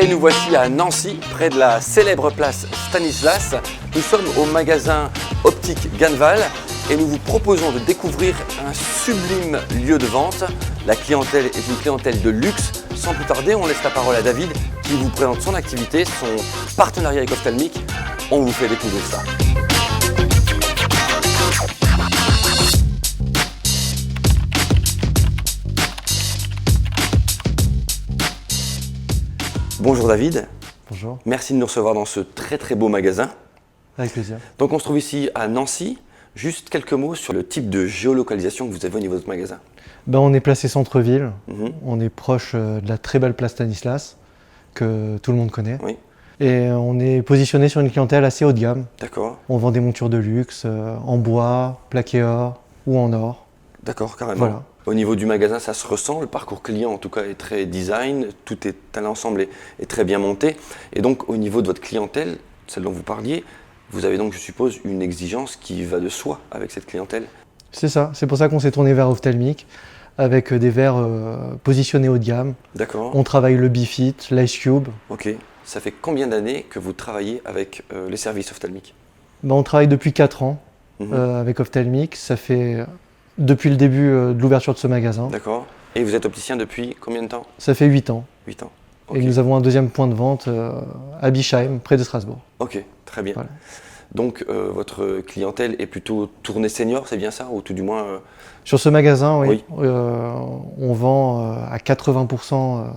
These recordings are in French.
nous voici à Nancy, près de la célèbre place Stanislas. Nous sommes au magasin Optique Ganval et nous vous proposons de découvrir un sublime lieu de vente. La clientèle est une clientèle de luxe. Sans plus tarder, on laisse la parole à David qui vous présente son activité, son partenariat avec Ophthalmic. On vous fait découvrir ça. Bonjour David. Bonjour. Merci de nous recevoir dans ce très beau magasin. Avec plaisir. Donc on se trouve ici à Nancy. Juste quelques mots sur le type de géolocalisation que vous avez au niveau de votre magasin. On est placé centre-ville. On est proche de la très belle place Stanislas, que tout le monde connaît. Oui. Et on est positionné sur une clientèle assez haut de gamme. D'accord. On vend des montures de luxe en bois, plaqué or ou en or. D'accord, carrément. Voilà. Au niveau du magasin, ça se ressent. Le parcours client, en tout cas, est très design. Tout est à l'ensemble est très bien monté. Et donc, au niveau de votre clientèle, celle dont vous parliez, vous avez donc, je suppose, une exigence qui va de soi avec cette clientèle. C'est ça. C'est pour ça qu'on s'est tourné vers Ophthalmic avec des verres positionnés haut de gamme. D'accord. On travaille le Bifit, l'Ice Cube. Ok. Ça fait combien d'années que vous travaillez avec les services Ophthalmic? On travaille depuis 4 ans avec Ophthalmic. Ça fait depuis le début de l'ouverture de ce magasin. D'accord. Et vous êtes opticien depuis combien de temps? Ça fait 8 ans. 8 ans. Okay. Et nous avons un deuxième point de vente à Bischheim, près de Strasbourg. Ok, très bien. Voilà. Donc votre clientèle est plutôt tournée senior, c'est bien ça? Ou tout du moins… Sur ce magasin, oui. On vend à 80%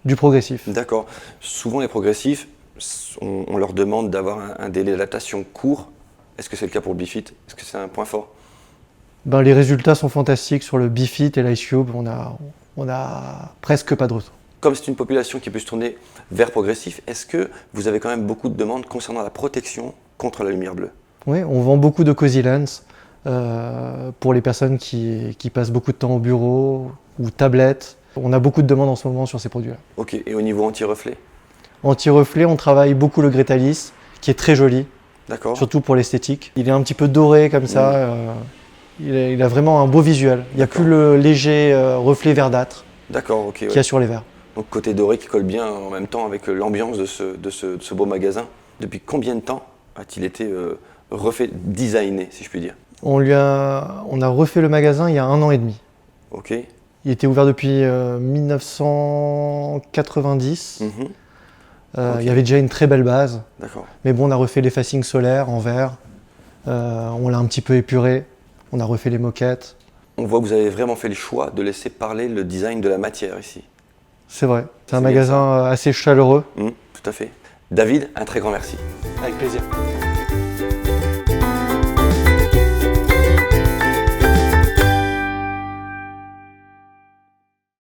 du progressif. D'accord. Souvent les progressifs, on leur demande d'avoir un délai d'adaptation court. Est-ce que c'est le cas pour le Bifit? Est-ce que c'est un point fort? Les résultats sont fantastiques sur le Bifit et l'Ice Cube. On a presque pas de retour. Comme c'est une population qui peut se tourner vers progressif, est-ce que vous avez quand même beaucoup de demandes concernant la protection contre la lumière bleue? Oui, on vend beaucoup de Cozy Lens pour les personnes qui passent beaucoup de temps au bureau ou tablette. On a beaucoup de demandes en ce moment sur ces produits-là. Ok, et au niveau anti-reflet? Anti-reflet, on travaille beaucoup le Gretalis, qui est très joli. D'accord. Surtout pour l'esthétique. Il est un petit peu doré comme ça. Il a vraiment un beau visuel. Il n'y a plus le léger reflet verdâtre qu'il y a sur les verres. Donc côté doré qui colle bien en même temps avec l'ambiance de ce beau magasin. Depuis combien de temps a-t-il été refait, designé, si je puis dire? On a refait le magasin il y a 1 an et demi. Ok. Il était ouvert depuis 1990. Il y avait déjà une très belle base. D'accord. Mais bon, on a refait les facings solaires en verre. On l'a un petit peu épuré. On a refait les moquettes. On voit que vous avez vraiment fait le choix de laisser parler le design de la matière ici. C'est vrai. C'est un magasin assez chaleureux. Tout à fait. David, un très grand merci. Avec plaisir.